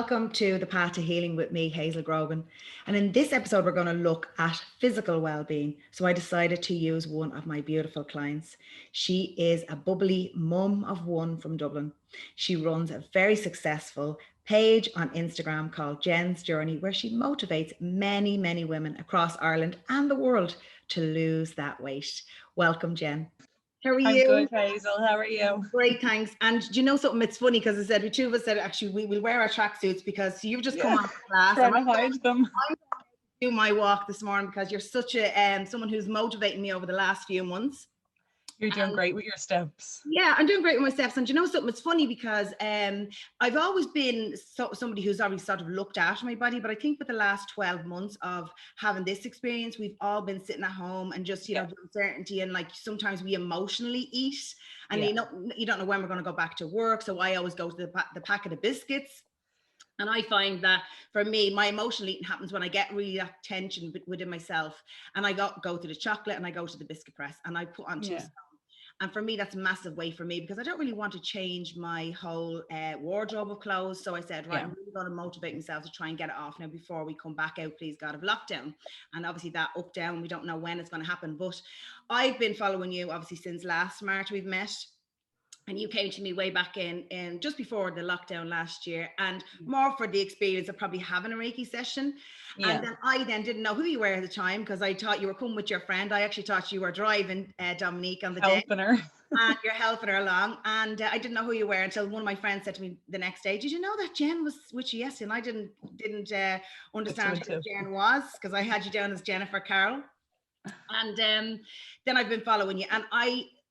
welcome to The Path to Healing with me, Hazel Grogan. And in this episode, we're going to look at physical well-being. So I decided to use one of my beautiful clients. She is a bubbly mum of one from Dublin. She runs a very successful page on Instagram called Jen's Journey, where she motivates many, many women across Ireland and the world to lose that weight. Welcome, Jen. How are you? I'm good, Hazel. How are you? Great, thanks. And do you know something? It's funny because I said, the two of us said, actually, we will wear our tracksuits because you've just come off class. Trying to hide them. I'm do my walk this morning because you're such a someone who's motivating me over the last few months. You're doing great with your steps. Yeah, I'm doing great with my steps. And you know something? It's funny because I've always been somebody who's always sort of looked after my body. But I think with the last 12 months of having this experience, we've all been sitting at home and just, you know, the uncertainty. And like sometimes we emotionally eat and you don't know when we're going to go back to work. So I always go to the packet of biscuits. And I find that for me, my emotional eating happens when I get really that tension within myself. And I go to the chocolate and I go to the biscuit press and I put on 2 stones. And for me, that's a massive way for me because I don't really want to change my whole wardrobe of clothes. So I said, right, I'm really going to motivate myself to try and get it off now before we come back out, please God, of lockdown. And obviously that up, down, we don't know when it's going to happen. But I've been following you obviously since last March we've met. And you came to me way back in just before the lockdown last year, and more for the experience of probably having a Reiki session. And then I didn't know who you were at the time because I thought you were coming with your friend. I actually thought you were driving Dominique on the helping day. Her. And you're helping her along. And I didn't know who you were until one of my friends said to me the next day, did you know that Jen was with you yesterday? And I didn't understand who Jen was because I had you down as Jennifer Carroll. And then I've been following you, and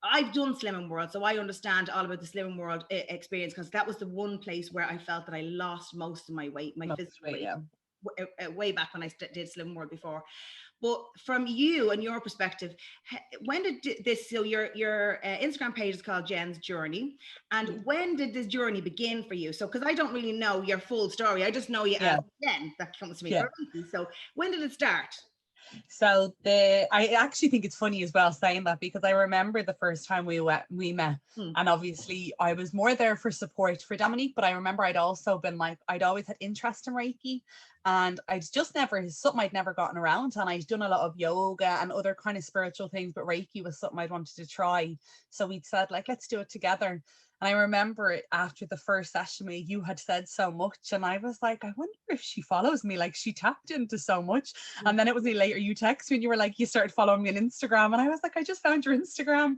I've done Slimming World, so I understand all about the Slimming World experience because that was the one place where I felt that I lost most of my weight, my physical weight, way back when I did Slimming World before. But from you and your perspective, when did this, so your Instagram page is called Jen's Journey, and when did this journey begin for you? So, because I don't really know your full story, I just know you as Jen, that comes to me. So when did it start? So I actually think it's funny as well saying that because I remember the first time we met and obviously I was more there for support for Dominique, but I remember I'd also been like, I'd always had interest in Reiki and I'd just something I'd never gotten around, and I'd done a lot of yoga and other kind of spiritual things, but Reiki was something I'd wanted to try. So we'd said like, let's do it together. And I remember after the first session, you had said so much. And I was like, I wonder if she follows me. Like she tapped into so much. And then it was later you texted me and you were like, you started following me on Instagram. And I was like, I just found your Instagram.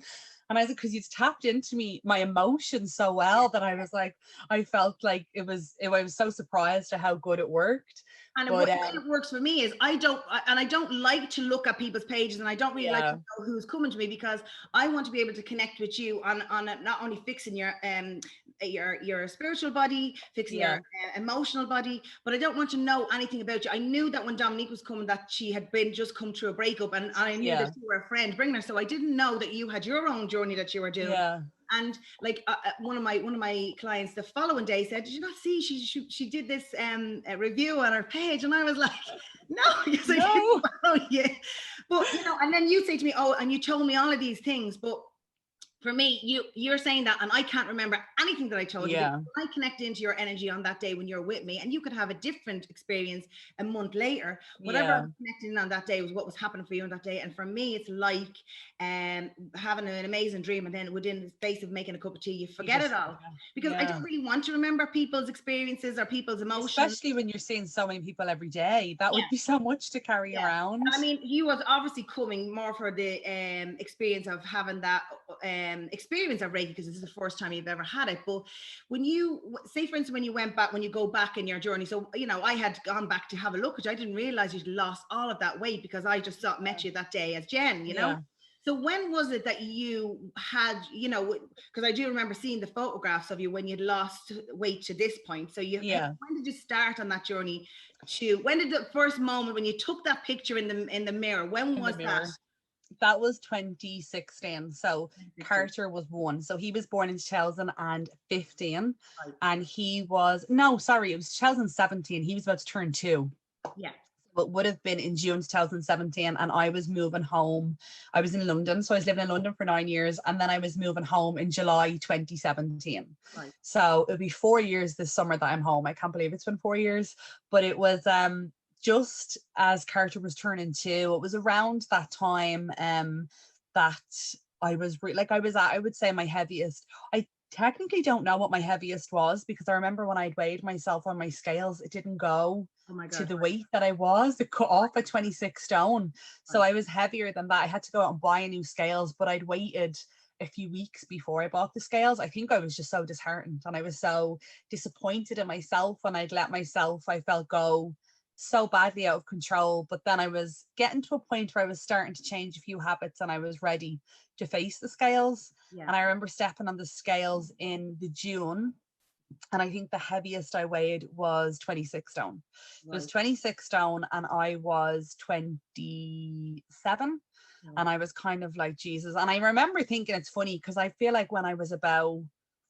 And I was like, because you tapped into my emotions so well that I was like, I felt like I was so surprised at how good it worked. And the way it works for me is I don't like to look at people's pages, and I don't really like to know who's coming to me because I want to be able to connect with you on not only fixing your spiritual body, fixing your emotional body, but I don't want to know anything about you. I knew that when Dominique was coming that she had just come through a breakup, and I knew that you were a friend bringing her, so I didn't know that you had your own journey that you were doing. And like one of my clients the following day said, did you not see she did this review on her page? And I was like, no, because I didn't follow you. But you know, and then you say to me, oh, and you told me all of these things, but for me, you're saying that, and I can't remember anything that I told you. I connected into your energy on that day when you're with me, and you could have a different experience a month later. Whatever I was connecting on that day was what was happening for you on that day. And for me, it's like having an amazing dream, and then within the space of making a cup of tea, you forget it all. Because I don't really want to remember people's experiences or people's emotions. Especially when you're seeing so many people every day. That would be so much to carry around. I mean, you was obviously coming more for the experience of having that experience of Reiki because this is the first time you've ever had it. But when you say, for instance, when you go back in your journey, so you know, I had gone back to have a look, which I didn't realize you'd lost all of that weight because I just met you that day as Jen, you know. So when was it that you had, you know, because I do remember seeing the photographs of you when you'd lost weight to this point. So when did you start on that journey when did the first moment when you took that picture in the mirror, when was that? That was 2016. So Carter was 1. So he was born in 2015 and he was, it was 2017. He was about to turn 2. Yeah. It would have been in June 2017, and I was moving home. I was in London, so I was living in London for 9 years, and then I was moving home in July 2017. Right. So it'll be 4 years this summer that I'm home. I can't believe it's been 4 years, but it was just as Carter was turning 2. It was around that time that I was like, I was at, I would say, my heaviest. I technically don't know what my heaviest was, because I remember when I'd weighed myself on my scales, it didn't go to the weight that I was. It cut off at 26 stone. So I was heavier than that. I had to go out and buy new scales, but I'd waited a few weeks before I bought the scales. I think I was just so disheartened, and I was so disappointed in myself when I'd let myself, I felt, go so badly out of control. But then I was getting to a point where I was starting to change a few habits, and I was ready to face the scales. Yeah. And I remember stepping on the scales in the June, and I think the heaviest I weighed was 26 stone. It was 26 stone, and I was 27. And I was kind of like, Jesus. And I remember thinking, it's funny, because I feel like when I was about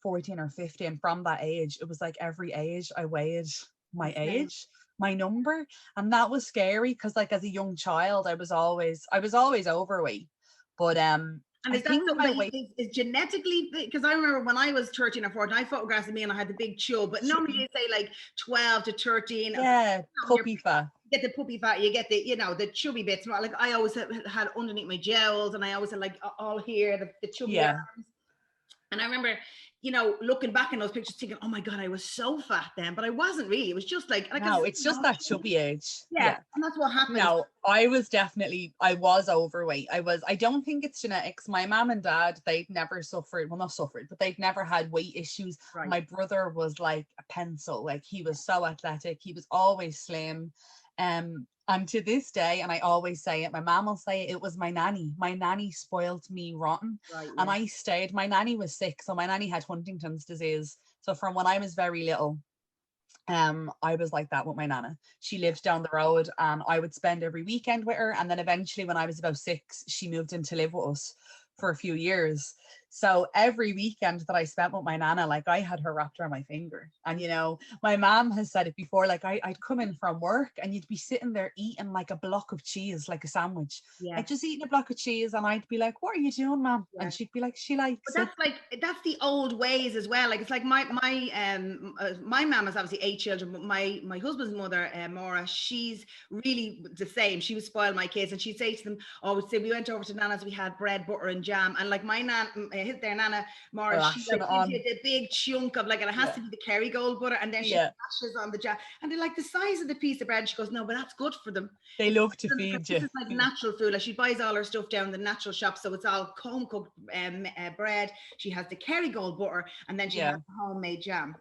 14 or 15, from that age, it was like every age I weighed my age, my number. And that was scary, because like as a young child, I was always overweight. But and is that something that is genetically? Because I remember when I was 13 or 14, I photographed me and I had the big chub, but normally they say like 12 to 13. Yeah, puppy fat. You get the puppy fat, you get the, the chubby bits. Like I always had underneath my jowls, and I always had like all here, the chubby arms. And I remember, looking back in those pictures thinking, oh my God, I was so fat then, but I wasn't really. It was just like no, it's just that chubby age. Yeah. And that's what happened. No, I was overweight. I don't think it's genetics. My mom and dad, they'd never suffered, well, not suffered, but they'd never had weight issues. Right. My brother was like a pencil. Like, he was so athletic. He was always slim. And to this day, and I always say it, my mom will say it was my nanny. My nanny spoiled me rotten. Right, yeah. And I stayed, my nanny was sick. So my nanny had Huntington's disease. So from when I was very little, I was like that with my nana. She lived down the road, and I would spend every weekend with her. And then eventually, when I was about 6, she moved in to live with us for a few years. So every weekend that I spent with my nana, like, I had her wrapped around my finger. And my mom has said it before, like, I'd come in from work and you'd be sitting there eating like a block of cheese, like a sandwich. Yeah. Like, just eating a block of cheese, and I'd be like, what are you doing, mom? Yeah. And she'd be like, she likes it. That's the old ways as well. Like, it's like my mom has obviously 8 children, but my husband's mother, Maura, she's really the same. She would spoil my kids, and she'd say to them, say we went over to Nana's, we had bread, butter and jam, and like my their nana Maura, she like gives you the big chunk of, like, and it has to be the Kerrygold butter, and then she dashes on the jam, and they're like the size of the piece of bread. And she goes, no, but that's good for them. They love to feed you. This is like natural food. Like, she buys all her stuff down the natural shop, so it's all home cooked bread. She has the Kerrygold butter, and then she has the homemade jam.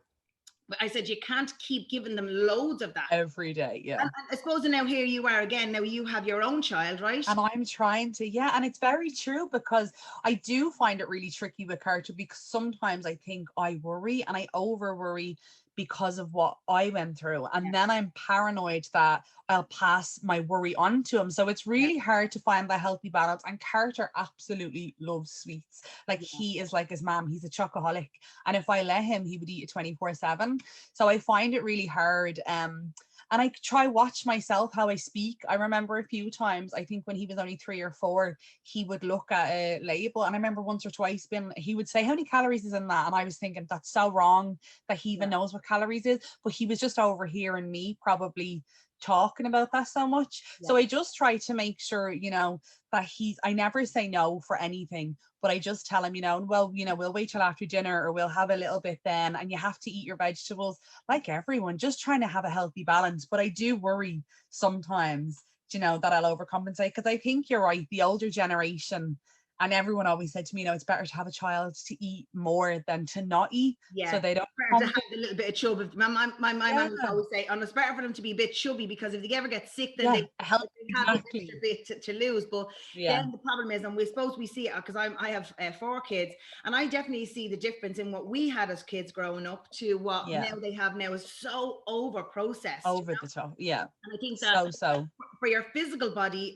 But I said, you can't keep giving them loads of that every day. Yeah. And I suppose now here you are again. Now you have your own child, right? And I'm trying to, and it's very true, because I do find it really tricky with Carter, because sometimes I think I worry and I over worry because of what I went through. And then I'm paranoid that I'll pass my worry on to him. So it's really hard to find that healthy balance. And Carter absolutely loves sweets. Like, he is like his mom. He's a chocoholic. And if I let him, he would eat it 24/7. So I find it really hard. And I try watch myself how I speak. I remember a few times, I think when he was only 3 or 4, he would look at a label. And I remember once or twice he would say, how many calories is in that? And I was thinking, that's so wrong that he even knows what calories is. But he was just overhearing me probably talking about that so much. So I just try to make sure, that I never say no for anything, but I just tell him, we'll wait till after dinner, or we'll have a little bit then, and you have to eat your vegetables like everyone, just trying to have a healthy balance. But I do worry sometimes, that I'll overcompensate, because I think you're right, the older generation, and everyone always said to me, it's better to have a child to eat more than to not eat. Yeah. So they don't better to have a little bit of chub. My mom would always say, it's better for them to be a bit chubby, because if they ever get sick, then they have a bit to lose. But then the problem is, and we suppose we see it, because I have 4 kids, and I definitely see the difference in what we had as kids growing up to what now they have now is so over processed. Over the top. Yeah. And I think that for your physical body,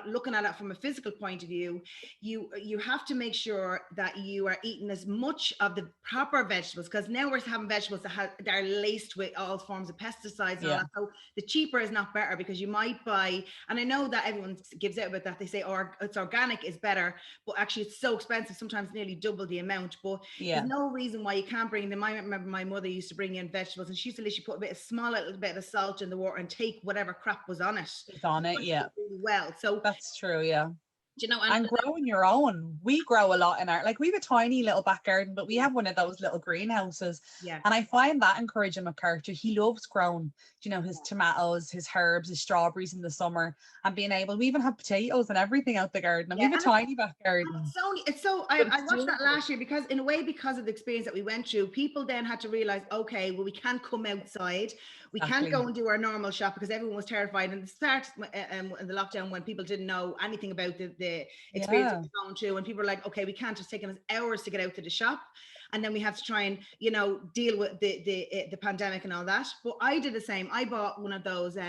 looking at it from a physical point of view, you have to make sure that you are eating as much of the proper vegetables, because now we're having vegetables that are laced with all forms of pesticides and all that. So the cheaper is not better, because you might buy, and I know that everyone gives out about that, they say it's organic is better, but actually it's so expensive, sometimes nearly double the amount. But there's no reason why you can't bring them. I remember my mother used to bring in vegetables, and she used to literally put a small little bit of salt in the water and take whatever crap was on it. It's on it, yeah. Really well. So that's true, yeah. You know, and growing your own. We grow a lot in our, like, we have a tiny little back garden, but we have one of those little greenhouses. Yeah. And I find that encouraging my character. He loves growing, you know, his tomatoes, his herbs, his strawberries in the summer, and being able, we even have potatoes and everything out the garden. And we have a tiny back garden. I watched that last year, because in a way, because of the experience that we went through, people then had to realize, okay, well, we can't come outside. We can't go and do our normal shop, because everyone was terrified. And the start in the lockdown, when people didn't know anything about the experience that we're going through, and people were like, okay, we can't, just taking us hours to get out to the shop, and then we have to try and, you know, deal with the pandemic and all that. But I did the same. I bought one of those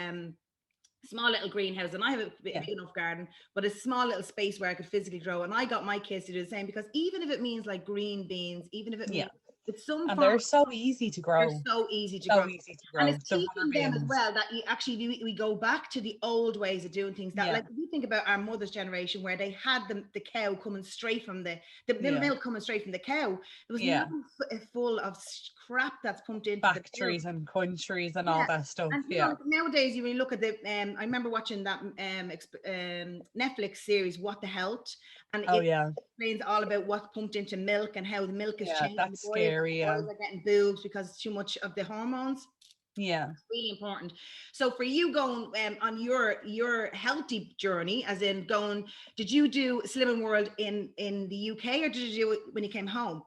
small little greenhouse, and I have a big enough garden, but a small little space where I could physically grow. And I got my kids to do the same, because even if it means like green beans, even if it means it's some and they're so easy to grow. They're so easy to grow. And it's teaching them as well that you actually, we go back to the old ways of doing things. That like, if you think about our mother's generation, where they had the cow coming straight from the milk coming straight from the cow. There was no full of crap that's pumped into factories and countries and all that stuff. And, you know, nowadays, you look at the I remember watching that Netflix series, What the Health, and it explains all about what's pumped into milk and how the milk is changing. That's scary. Boys are getting boobs because too much of the hormones. It's really important. So for you going on your healthy journey, as in going, did you do Slimming World in the UK, or did you do it when you came home?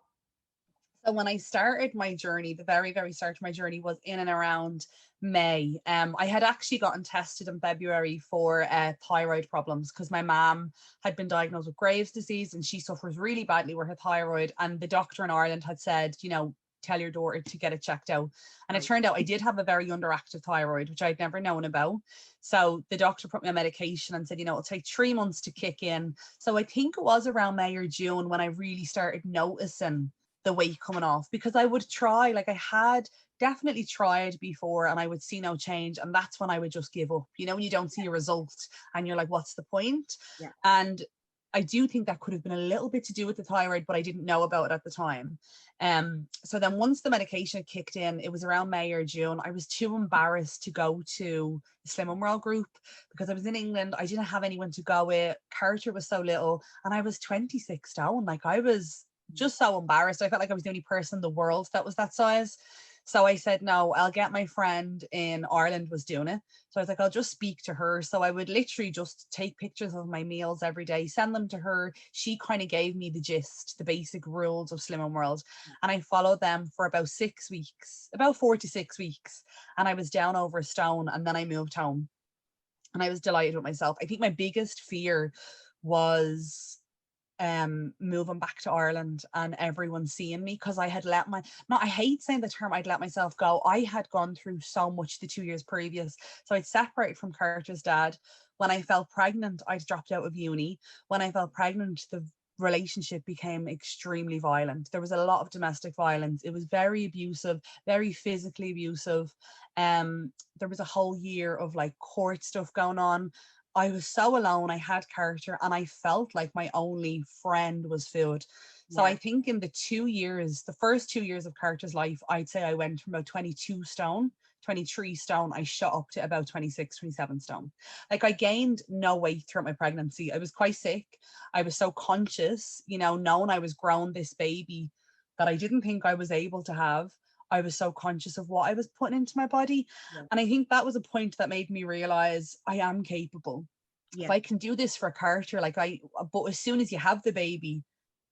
So when I started my journey, the very, very start of my journey was in and around May. I had actually gotten tested in February for thyroid problems, because my mom had been diagnosed with Graves' disease, and she suffers really badly with her thyroid. And the doctor in Ireland had said, you know, tell your daughter to get it checked out. And it turned out I did have a very underactive thyroid, which I'd never known about. So the doctor put me on medication and said, you know, it'll take 3 months to kick in. So I think it was around May or June when I really started noticing the weight coming off, because I would try, like, I had definitely tried before, and I would see no change, and that's when I would just give up, you know, when you don't see a result and you're like, what's the point? And I do think that could have been a little bit to do with the thyroid, but I didn't know about it at the time. So then once the medication kicked in, it was around May or June, I was too embarrassed to go to the Slimming World group, because I was in England. I didn't have anyone to go with. Carter was so little, and I was 26 stone. Like, I was just so embarrassed. I felt like I was the only person in the world that was that size. So I said, no, I'll get my friend in Ireland was doing it. So I was like, I'll just speak to her. So I would literally just take pictures of my meals every day, send them to her. She kind of gave me the gist, the basic rules of Slimming World. And I followed them for about 6 weeks, about 4 to 6 weeks. And I was down over a stone, and then I moved home. And I was delighted with myself. I think my biggest fear was moving back to Ireland and everyone seeing me, because I had I hate saying the term, I'd let myself go. I had gone through so much the 2 years previous. So I'd separated from Carter's dad. When I fell pregnant, I'd dropped out of uni. When I fell pregnant, the relationship became extremely violent. There was a lot of domestic violence. It was very abusive, very physically abusive. There was a whole year of like court stuff going on. I was so alone. I had Carter, and I felt like my only friend was food. So I think in the 2 years, the first 2 years of Carter's life, I'd say I went from about 22 stone, 23 stone, I shot up to about 26, 27 stone. Like, I gained no weight throughout my pregnancy. I was quite sick. I was so conscious, you know, knowing I was growing this baby that I didn't think I was able to have. I was so conscious of what I was putting into my body. And I think that was a point that made me realize I am capable. If I can do this for Carter, but as soon as you have the baby,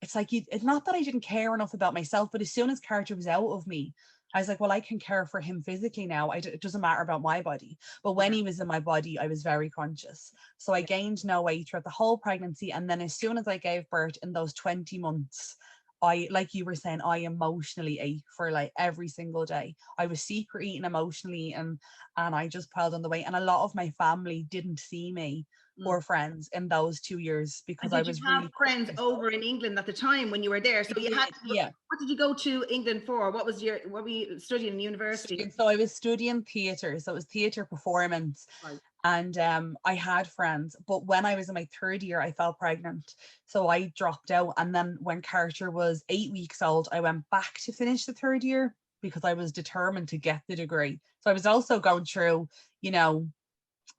it's like, it's not that I didn't care enough about myself, but as soon as Carter was out of me, I was like, well, I can care for him physically now. It doesn't matter about my body. But when he was in my body, I was very conscious. So I gained no weight throughout the whole pregnancy. And then as soon as I gave birth, in those 20 months, I, like you were saying, I emotionally ate for like every single day. I was secret eating, emotionally, and I just piled on the weight. And a lot of my family didn't see me or friends in those 2 years And because I did you was have really friends focused. over in England at the time when you were there? I So you had, did, yeah. what did you go to England for? What were you studying in university? So I was studying theatre, so it was theatre performance. Right. And I had friends, but when I was in my third year, I fell pregnant. So I dropped out. And then when Carter was 8 weeks old, I went back to finish the third year because I was determined to get the degree. So I was also going through, you know,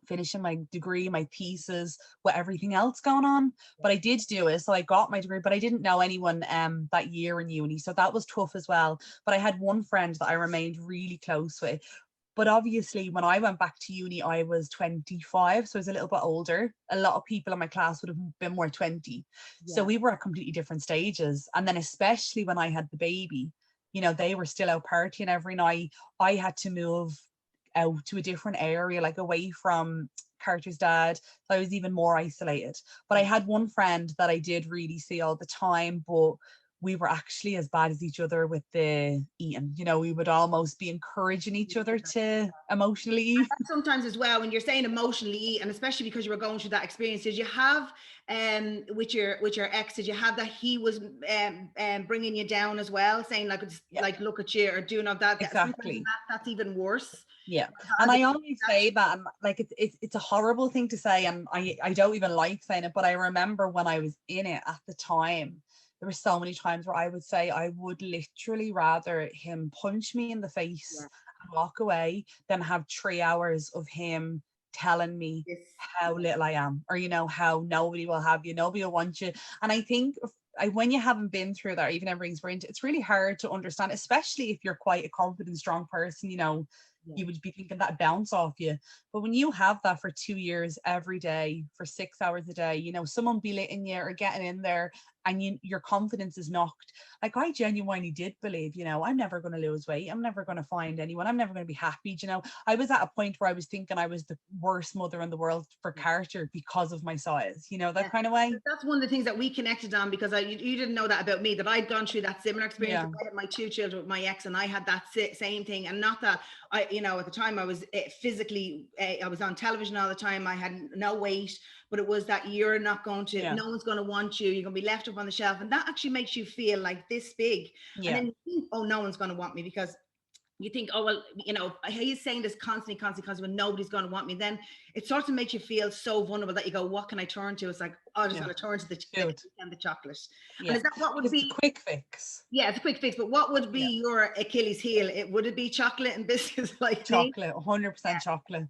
finishing my degree, my thesis, with everything else going on. But I did do it. So I got my degree, but I didn't know anyone that year in uni. So that was tough as well. But I had one friend that I remained really close with. But obviously, when I went back to uni, I was 25, so I was a little bit older. A lot of people in my class would have been more 20. So Yeah. we were at completely different stages. And then especially when I had the baby, you know, they were still out partying every night. I had to move out to a different area, like away from Carter's dad. So I was even more isolated. But I had one friend that I did really see all the time, but we were actually as bad as each other with the eating. You know, we would almost be encouraging each other to emotionally eat. Sometimes as well, when you're saying emotionally eat, and especially because you were going through that experience, did you have with your ex, did you have that he was bringing you down as well, saying like, Yeah, like look at you, or doing all that? Sometimes exactly. that's even worse. Yeah. And I always say that, and like it's a horrible thing to say, and I don't even like saying it, but I remember when I was in it at the time, there were so many times where I would say I would literally rather him punch me in the face Yeah. and walk away than have 3 hours of him telling me Yes. how little I am, or you know, how nobody will have you, nobody will want you. And I think when you haven't been through that, or even ever experienced it, it's really hard to understand, especially if you're quite a confident, strong person, you know, Yeah. you would be thinking that bounce off you. But when you have that for 2 years every day for 6 hours a day, you know, someone belittling you or getting in there, and your confidence is knocked. Like I genuinely did believe, you know, I'm never going to lose weight. I'm never going to find anyone. I'm never going to be happy. You know, I was at a point where I was thinking I was the worst mother in the world for Carter because of my size, you know, that Yeah. kind of way. That's one of the things that we connected on, because you didn't know that about me, that I'd gone through that similar experience. Yeah. I had my 2 children with my ex, and I had that same thing. And not that I, you know, at the time I was physically, I was on television all the time. I had no weight, but it was that you're not going to, Yeah. no one's going to want you. You're going to be left up on the shelf. And that actually makes you feel like this big. And Yeah. then you think, oh, no one's going to want me, because you think, oh, well, you know, he's saying this constantly when nobody's going to want me. Then it starts to make you feel so vulnerable that you go, what can I turn to? It's like, oh, I just want to turn to the cake and the chocolate. Yeah. And is that what would It's a be quick fix. Yeah, it's a quick fix, but what would be Yeah. your Achilles heel? Would it be chocolate and biscuits like me? Chocolate, 100% chocolate.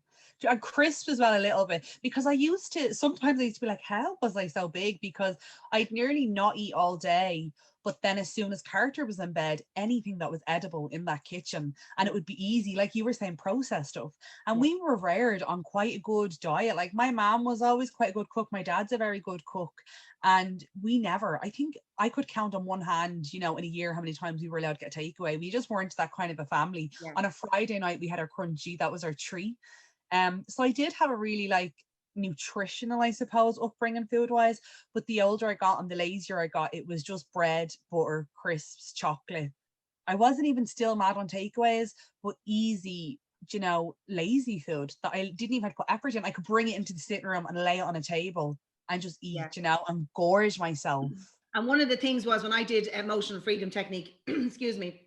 And crisp as well a little bit, because I used to, sometimes I used to be like, how was I so big? Because I'd nearly not eat all day. But then as soon as Carter was in bed, anything that was edible in that kitchen, and it would be easy, like you were saying, processed stuff. And we were reared on quite a good diet. Like my mom was always quite a good cook. My dad's a very good cook. And we never, I think I could count on one hand, you know, in a year how many times we were allowed to get a takeaway. We just weren't that kind of a family. Yeah. On a Friday night, we had our crunchy. That was our treat. So I did have a really like nutritional, I suppose, upbringing food wise. But the older I got and the lazier I got, it was just bread, butter, crisps, chocolate. I wasn't even still mad on takeaways, but easy, you know, lazy food that I didn't even have to put effort in. I could bring it into the sitting room and lay it on a table and just eat, you know, and gorge myself. And one of the things was, when I did emotional freedom technique, excuse me,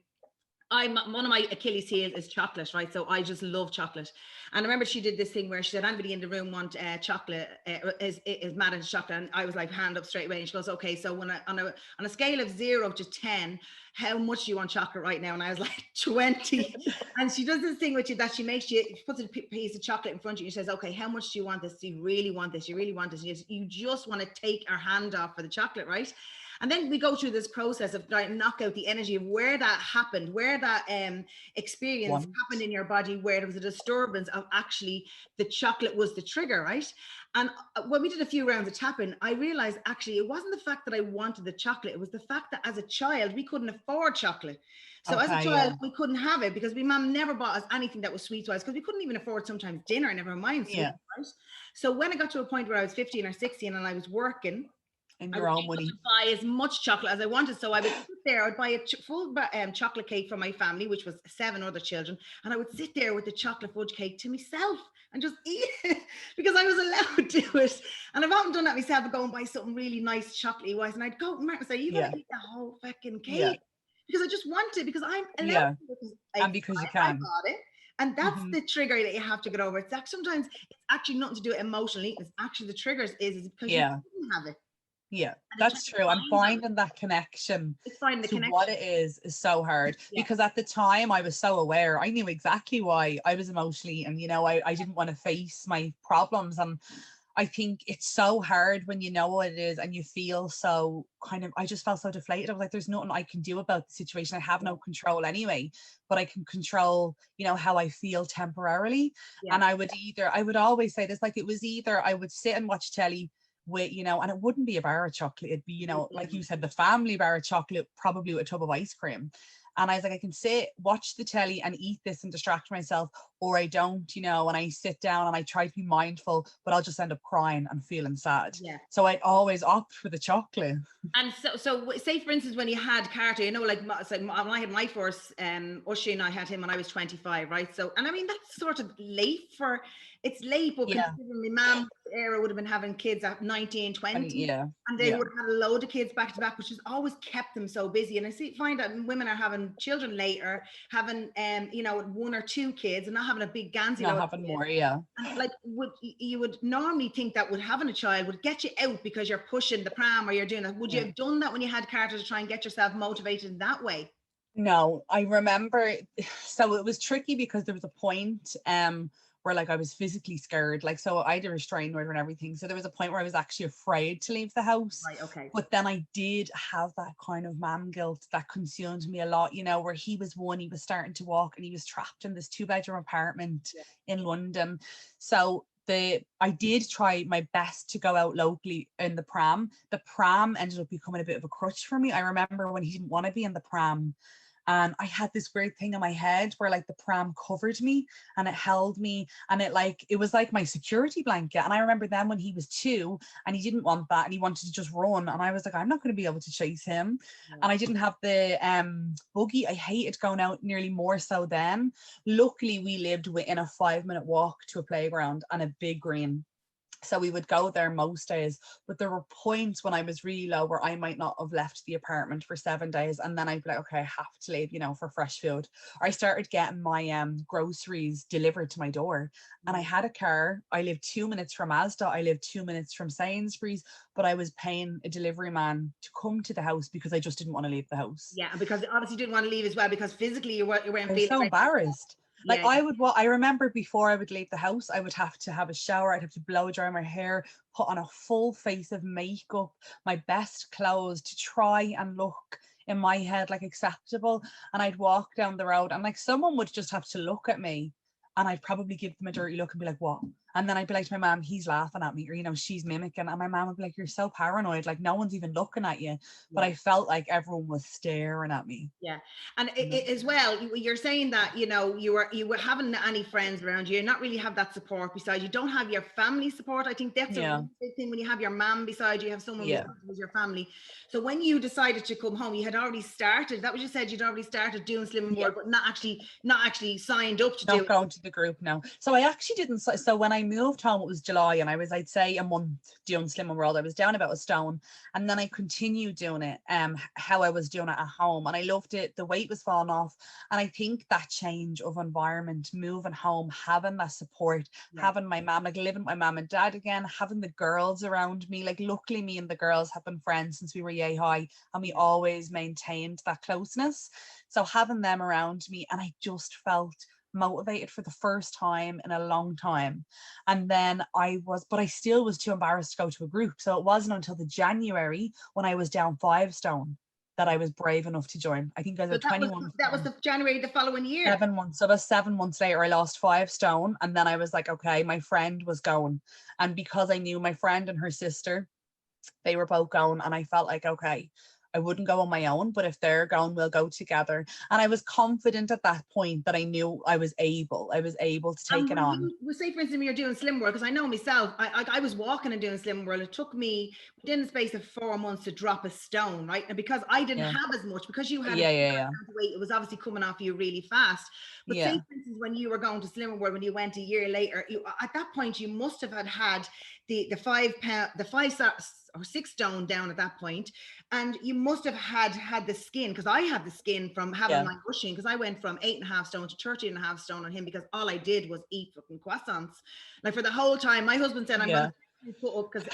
one of my Achilles heels is chocolate, right? So I just love chocolate. And I remember she did this thing where she said, anybody in the room want chocolate, is mad at chocolate? And I was like, hand up straight away. And she goes, okay, so when on a scale of 0 to 10, how much do you want chocolate right now? And I was like, 20. And she does this thing with you that she puts a piece of chocolate in front of you. She says, okay, how much do you want this? Do you really want this? You really want this? You just want to take our hand off for the chocolate, right? And then we go through this process of trying to knock out the energy of where that happened, where that experience happened in your body, where there was a disturbance of actually the chocolate was the trigger, right? And when we did a few rounds of tapping, I realized actually it wasn't the fact that I wanted the chocolate. It was the fact that as a child, we couldn't afford chocolate. So as a child, we couldn't have it because my mom never bought us anything that was sweet-wise, because we couldn't even afford sometimes dinner, never mind sweet, right? So when I got to a point where I was 15 or 16 and I was working, in I your would own be able money. to buy as much chocolate as I wanted. So I would sit there, I would buy a full chocolate cake for my family, which was 7 other children. And I would sit there with the chocolate fudge cake to myself and just eat it because I was allowed to do it. And I've often done that myself, I'd go and buy something really nice chocolatey wise. And I'd go to Mark and say, you got to eat the whole fucking cake. Because I just want it, because I'm allowed to, because and because you I can. bought it. And that's the trigger that you have to get over. It's that sometimes it's actually nothing to do with emotional eating. It's actually the triggers is because you didn't have it. Yeah, that's true. And finding that connection to what it is so hard. Because at the time I was so aware, I knew exactly why I was emotionally, and you know, I didn't want to face my problems. And I think it's so hard when you know what it is and you feel so kind of, I just felt so deflated. I was like, there's nothing I can do about the situation. I have no control anyway, but I can control, you know, how I feel temporarily. And I would always say this, like, it was either I would sit and watch telly with, you know, and it wouldn't be a bar of chocolate. It'd be, you know, like you said, the family bar of chocolate, probably with a tub of ice cream. And I was like, I can sit, watch the telly and eat this and distract myself, or I don't, you know, and I sit down and I try to be mindful, but I'll just end up crying and feeling sad. So I'd always opt for the chocolate. And so say for instance, when you had Carter, you know, like when I had my first, Ushi, and I had him when I was 25, right? So, and I mean, that's sort of late it's late, but considering my mom's era would have been having kids at 19, 20, and they would have had a load of kids back to back, which has always kept them so busy. And I find that women are having children later, having, you know, 1 or 2 kids and not having a big Gansy load. Not having more, And like, you would normally think that having a child would get you out because you're pushing the pram or you're doing that. Would you have done that when you had Carter to try and get yourself motivated in that way? No, I remember, so it was tricky because there was a point where like I was physically scared, like, so I had a restraining order and everything, so there was a point where I was actually afraid to leave the house. Right, okay. But then I did have that kind of mom guilt that consumed me a lot, you know, where he was starting to walk and he was trapped in this 2-bedroom apartment in London. So I did try my best to go out locally in the pram. The pram ended up becoming a bit of a crutch for me. I remember when he didn't want to be in the pram, and I had this weird thing in my head where like the pram covered me and it held me, and it was like my security blanket. And I remember then when he was 2 and he didn't want that and he wanted to just run, and I was like, I'm not going to be able to chase him. And I didn't have the buggy. I hated going out nearly more so then. Luckily we lived within a 5-minute walk to a playground and a big green, so we would go there most days. But there were points when I was really low where I might not have left the apartment for 7 days, and then I'd be like, okay, I have to leave, you know, for fresh food. Or I started getting my groceries delivered to my door, and I had a car. I lived 2 minutes from Asda, I lived 2 minutes from Sainsbury's, but I was paying a delivery man to come to the house because I just didn't want to leave the house. Yeah, and because obviously you didn't want to leave as well, because physically you weren't feeling. I was so embarrassed. Like I remember before I would leave the house, I would have to have a shower. I'd have to blow dry my hair, put on a full face of makeup, my best clothes to try and look in my head like acceptable. And I'd walk down the road and like someone would just have to look at me, and I'd probably give them a dirty look and be like, what? And then I'd be like to my mom, he's laughing at me, or, you know, she's mimicking. And my mom would be like, you're so paranoid, like no one's even looking at you. But I felt like everyone was staring at me. Yeah. And as well, you're saying that, you know, you were having any friends around you, not really have that support beside you, don't have your family support. I think that's a big thing. When you have your mom beside you, you have someone who's your family. So when you decided to come home, you had already started, that was, you said you'd already started doing Slimming World, but not actually signed up to do it. Not going to the group, no. So I actually didn't. So when I moved home, it was July, and I was, I'd say, a month doing Slimming World. I was down about a stone, and then I continued doing it how I was doing it at home, and I loved it. The weight was falling off, and I think that change of environment, moving home, having that support, having my mom, like living with my mom and dad again, having the girls around me, like luckily me and the girls have been friends since we were yay high, and we always maintained that closeness. So having them around me, and I just felt motivated for the first time in a long time. And then but I still was too embarrassed to go to a group. So it wasn't until the January when I was down 5 stone that I was brave enough to join. I think I was 21. That was the January the following year. 7 months. So about 7 months later, I lost 5 stone. And then I was like, okay, my friend was going. And because I knew my friend and her sister, they were both going, and I felt like, okay, I wouldn't go on my own, but if they're going, we'll go together. And I was confident at that point that I knew I was able to take it on. You say, for instance, when you're doing Slim World, because I know myself, I was walking and doing Slim World. It took me within the space of 4 months to drop a stone, right? And because I didn't have as much, because you had weight, it was obviously coming off you really fast. But say, for instance, when you were going to Slim World, when you went a year later, at that point, you must have had the 5 or 6 stone down at that point, and you must have had the skin, because I had the skin from having my Usheen, because I went from 8.5 stone to 13.5 stone on him, because all I did was eat fucking croissants like for the whole time. My husband said, I'm gonna put up, because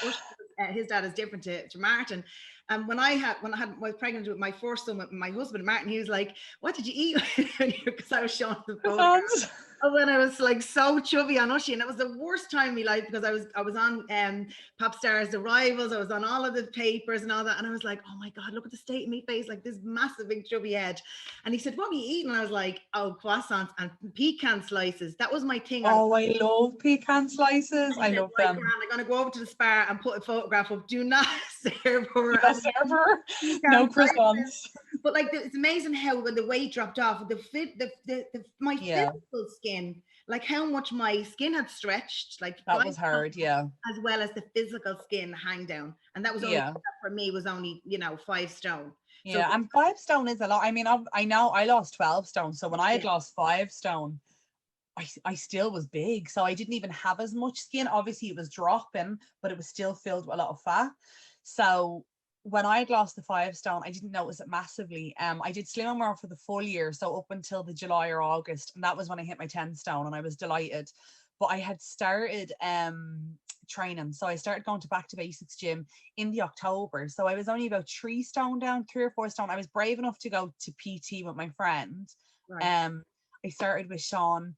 his dad is different to Martin. And when I was pregnant with my first son with my husband Martin, he was like, what did you eat? Because I was showing the photographs when I was like so chubby on Usheen, and it was the worst time in my life, because I was on Pop Stars, The Rivals, I was on all of the papers and all that, and I was like, oh my God, look at the state of my face, like this massive big chubby head. And he said, what were you eating? And I was like, oh, croissants and pecan slices. That was my thing. Oh, I love pecan slices. I love them. I'm gonna go over to the spa and put a photograph up. Do not serve her. No croissants. But like, it's amazing how when the weight dropped off, my physical skin, like how much my skin had stretched, like that was hard, as well as the physical skin hang down, and that was only for me was only 5 stone. Yeah, and 5 stone is a lot. I mean, I know I lost 12 stone, so when I had lost 5 stone, I still was big, so I didn't even have as much skin. Obviously, it was dropping, but it was still filled with a lot of fat. So when I had lost the 5 stone, I didn't notice it massively. I did Slim and More for the full year, so up until the July or August, and that was when I hit my 10 stone, and I was delighted. But I had started training, so I started going to Back to Basics gym in the October. So I was only about 3 stone down, 3 or 4 stone. I was brave enough to go to PT with my friend. Right. I started with Sean.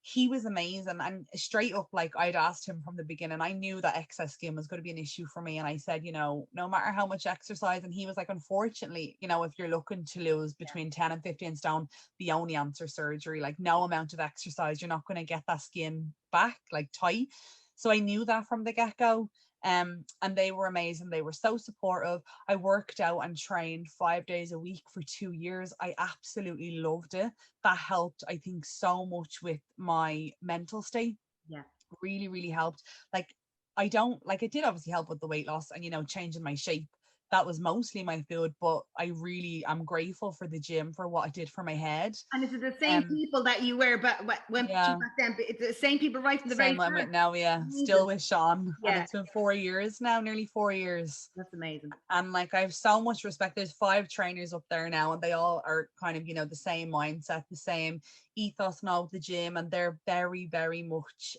He was amazing, and straight up, like, I'd asked him from the beginning. I knew that excess skin was going to be an issue for me, and I said, no matter how much exercise. And he was like, unfortunately, if you're looking to lose between 10 and 15 stone, the only answer surgery. Like, no amount of exercise, you're not going to get that skin back like tight. So I knew that from the get-go. And they were amazing. They were so supportive. I worked out and trained 5 days a week for 2 years. I absolutely loved it. That helped, I think, so much with my mental state. Yeah. Really, really helped. Like, it did obviously help with the weight loss and, changing my shape. That was mostly my food, but I really am grateful for the gym for what it did for my head. And is it the same people that you were, but when back then, it's the same people right from the very first? Same now, still with Sean. And it's been 4 years now, nearly 4 years. That's amazing. And like, I have so much respect. There's 5 trainers up there now, and they all are kind of, the same mindset, the same ethos now with the gym, and they're very, very much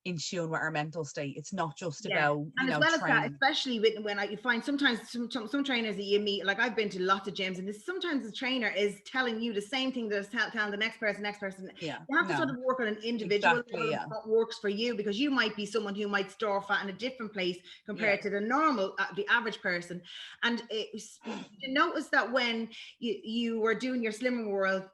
in tune with our mental state. It's not just about and as well as that, especially when you find sometimes some trainers that you meet, like I've been to lots of gyms, and sometimes the trainer is telling you the same thing that is telling the next person. You have to sort of work on an individual level what works for you, because you might be someone who might store fat in a different place compared to the normal the average person. And you notice that when you were doing your Slimming World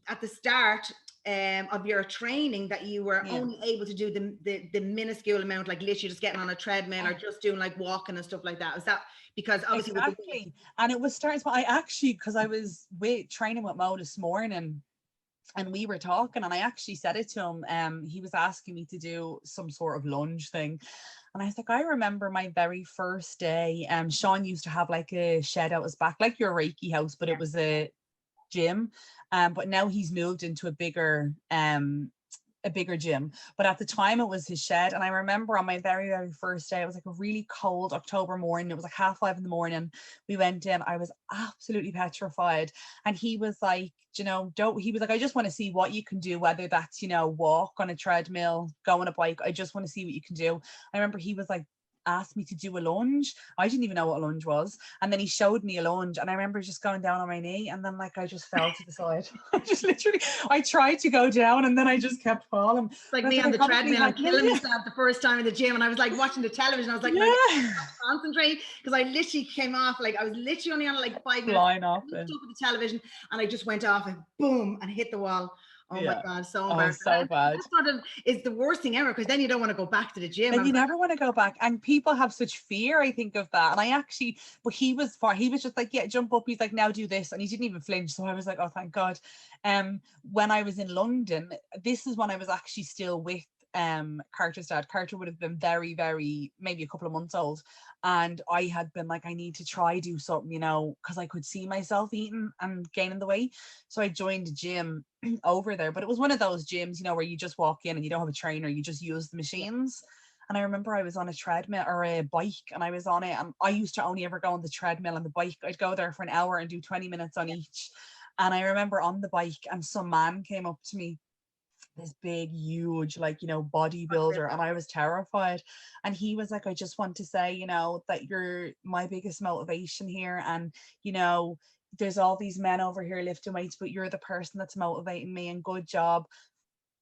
at the start of your training, that you were only able to do the minuscule amount, like literally just getting on a treadmill or just doing like walking and stuff like that? Is that because obviously and it was starting, I actually, because I was training with Mo this morning, and we were talking, and I actually said it to him. He was asking me to do some sort of lunge thing, and I was like, I remember my very first day. Sean used to have like a shed out his back, like your Reiki house, but it was a gym. But now he's moved into a bigger gym. But at the time it was his shed. And I remember on my very, very first day, it was like a really cold October morning. It was like 5:30 in the morning. We went in. I was absolutely petrified. And he was like, he was like, I just want to see what you can do, whether that's, walk on a treadmill, go on a bike. I just want to see what you can do. I remember he was like, asked me to do a lunge. I didn't even know what a lunge was, and then he showed me a lunge, and I remember just going down on my knee, and then like I just fell to the side. I tried to go down, and then I just kept falling. It's like me on the treadmill and killing myself the first time in the gym, and I was like watching the television. I was like, concentrate, because I literally came off, like I was literally only on like 5 minutes. I looked up at the television, and I just went off and boom, and hit the wall. Oh my God, so Oh, embarrassing. so bad. That sort of is the worst thing ever, because then you don't want to go back to the gym. Then you never want to go back. And people have such fear, I think, of that. And I actually, but he was just like, yeah, jump up. He's like, now do this. And he didn't even flinch. So I was like, oh, thank God. When I was in London, this is when I was actually still with Carter's dad. Carter would have been very, very, maybe a couple of months old. And I had been like, I need to try do something, you know, because I could see myself eating and gaining the weight. So I joined a gym over there, but it was one of those gyms, you know, where you just walk in and you don't have a trainer, you just use the machines. And I remember I was on a treadmill or a bike, and I was on it, and I used to only ever go on the treadmill and the bike. I'd go there for an hour and do 20 minutes on each. And I remember on the bike, and some man came up to me, this big, huge, like, you know, bodybuilder, and I was terrified. And he was like, I just want to say, you know, that you're my biggest motivation here. And, you know, there's all these men over here lifting weights, but you're the person that's motivating me, and good job.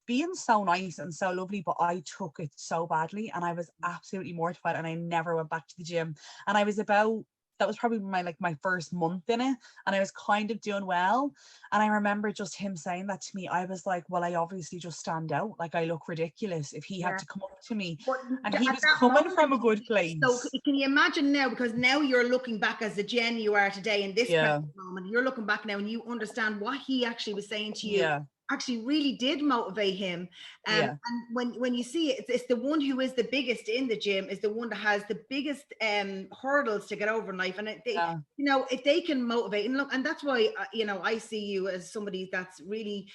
Being so nice and so lovely, but I took it so badly, and I was absolutely mortified, and I never went back to the gym. And I was about, that was probably my first month in it, and I was kind of doing well. And I remember just him saying that to me. I was like, well, I obviously just stand out, like I look ridiculous if he had to come up to me. And he was coming from a good place. So can you imagine now, because now you're looking back as the Jen you are today in this moment, you're looking back now and you understand what he actually was saying to you actually really did motivate him. And when you see it, it's the one who is the biggest in the gym is the one that has the biggest hurdles to get over in life. And you know, if they can motivate, and look, and that's why you know, I see you as somebody that's really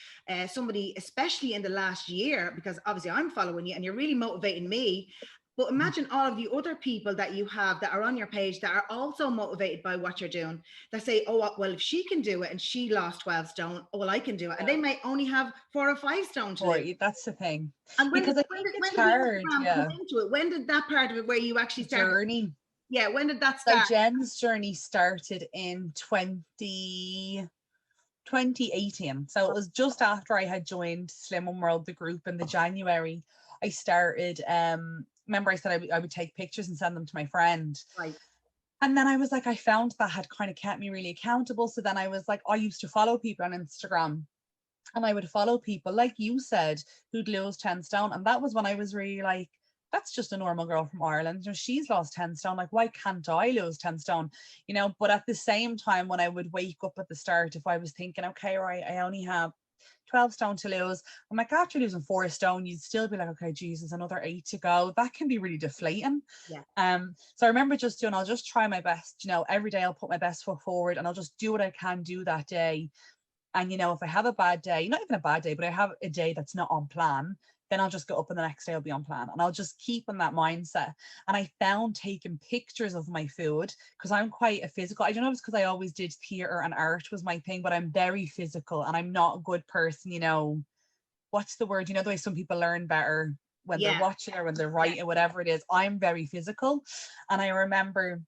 somebody, especially in the last year, because obviously I'm following you and you're really motivating me. But imagine all of the other people that you have that are on your page that are also motivated by what you're doing, that say, oh, well, if she can do it and she lost 12 stone, well, I can do it. And they might only have 4 or 5 stone to lose. That's the thing. And when because did, I think when it's did hard. come into it? When did that part of it where you actually started? Journey. Yeah, when did that start? So Jen's journey started in 2018. So it was just after I had joined Slim One World, the group, in the January. I started, remember I said I would take pictures and send them to my friend. Right. And then I was like, I found that had kind of kept me really accountable. So then I was like, I used to follow people on Instagram, and I would follow people, like you said, who'd lose 10 stone. And that was when I was really like, that's just a normal girl from Ireland. You know, she's lost 10 stone. Like, why can't I lose 10 stone? You know, but at the same time, when I would wake up at the start, if I was thinking, okay, right, I only have 12 stone to lose, I'm like, after losing 4 stone, you'd still be like, okay, Jesus, another 8 to go. That can be really deflating. So I remember just doing, I'll just try my best, you know, every day I'll put my best foot forward, and I'll just do what I can do that day. And, you know, if I have a bad day, not even a bad day, but I have a day that's not on plan, then I'll just go up and the next day I'll be on plan, and I'll just keep in that mindset. And I found taking pictures of my food, because I'm quite a physical, I don't know if it's because I always did theatre and art was my thing, but I'm very physical, and I'm not a good person, you know, what's the word, you know, the way some people learn better when they're watching or when they're writing or whatever it is. I'm very physical. And I remember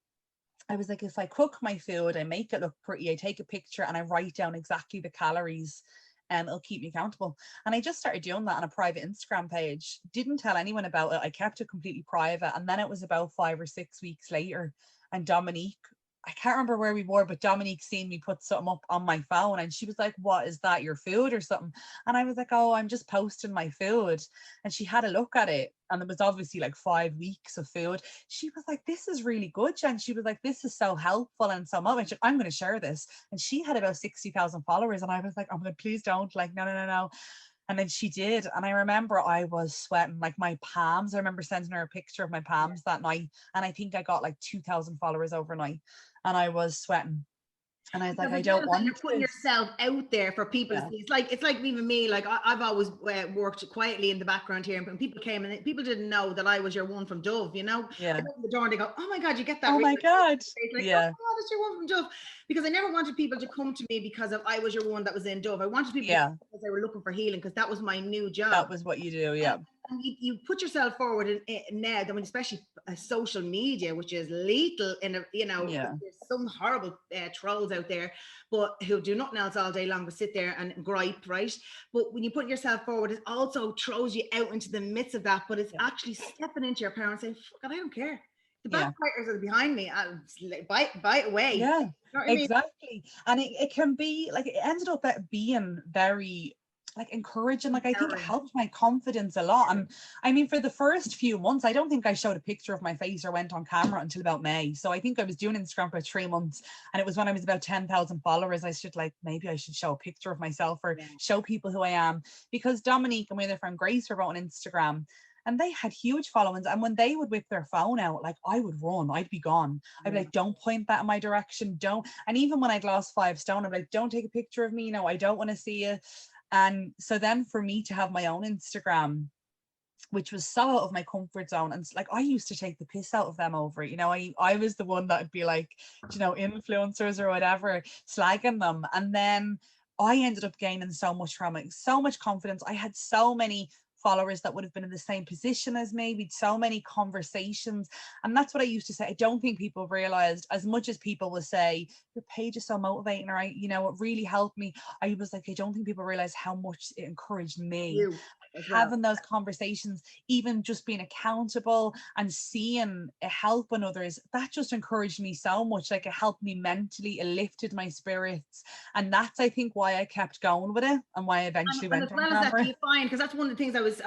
I was like, if I cook my food, I make it look pretty, I take a picture and I write down exactly the calories, and it'll keep me accountable. And I just started doing that on a private Instagram page. Didn't tell anyone about it. I kept it completely private. And then it was about 5 or 6 weeks later, and Dominique, I can't remember where we were, but Dominique seen me put something up on my phone, and she was like, what is that, your food or something? And I was like, oh, I'm just posting my food. And she had a look at it, and it was obviously like 5 weeks of food. She was like, this is really good, Jen. She was like, this is so helpful and so much. I'm going to share this. And she had about 60,000 followers, and I was like, oh my God, please don't, like, no. And then she did. And I remember I was sweating, like my palms. I remember sending her a picture of my palms that night. And I think I got like 2,000 followers overnight. And I was sweating. And I was like, I don't want you're putting yourself out there for people to see. It's like even me, like I've always worked quietly in the background here, and when people came and people didn't know that I was your one from Dove, you know. I opened the door and they go, oh my God, you get that. Oh my God. Like, oh, that's your one from Dove. Because I never wanted people to come to me because of I was your one that was in Dove. I wanted people to come because they were looking for healing, because that was my new job. That was what you do, And you put yourself forward in now, I mean, especially social media, which is lethal in a, you know, there's some horrible trolls out there, but who do nothing else all day long but sit there and gripe, right? But when you put yourself forward, it also throws you out into the midst of that, but it's actually stepping into your power and saying, fuck it, I don't care. The backbiters are behind me. I'll bite away. Yeah, you know what exactly. I mean? And it can be like, it ended up being very, like encouraging. Like I think it helped my confidence a lot. And I mean, for the first few months, I don't think I showed a picture of my face or went on camera until about May. So I think I was doing Instagram for 3 months, and it was when I was about 10,000 followers. I should like, maybe I should show a picture of myself or show people who I am, because Dominique and my other friend Grace were both on Instagram, and they had huge followings. And when they would whip their phone out, like I would run, I'd be gone. I'd be like, don't point that in my direction. Don't. And even when I'd lost 5 stone, I'm like, don't take a picture of me. No, I don't want to see it. And so then for me to have my own Instagram, which was so out of my comfort zone, and like I used to take the piss out of them over it, you know, I was the one that would be like, you know, influencers or whatever, slagging them. And then I ended up gaining so much from it, so much confidence. I had so many followers that would have been in the same position as me, with so many conversations. And that's what I used to say. I don't think people realized, as much as people will say your page is so motivating, or you know, it really helped me, I was like, I don't think people realize how much it encouraged me. Having those conversations, even just being accountable and seeing it helping others, that just encouraged me so much. Like it helped me mentally, it lifted my spirits, and that's I think why I kept going with it, and why I eventually went as well as that, do you find, because that's one of the things I was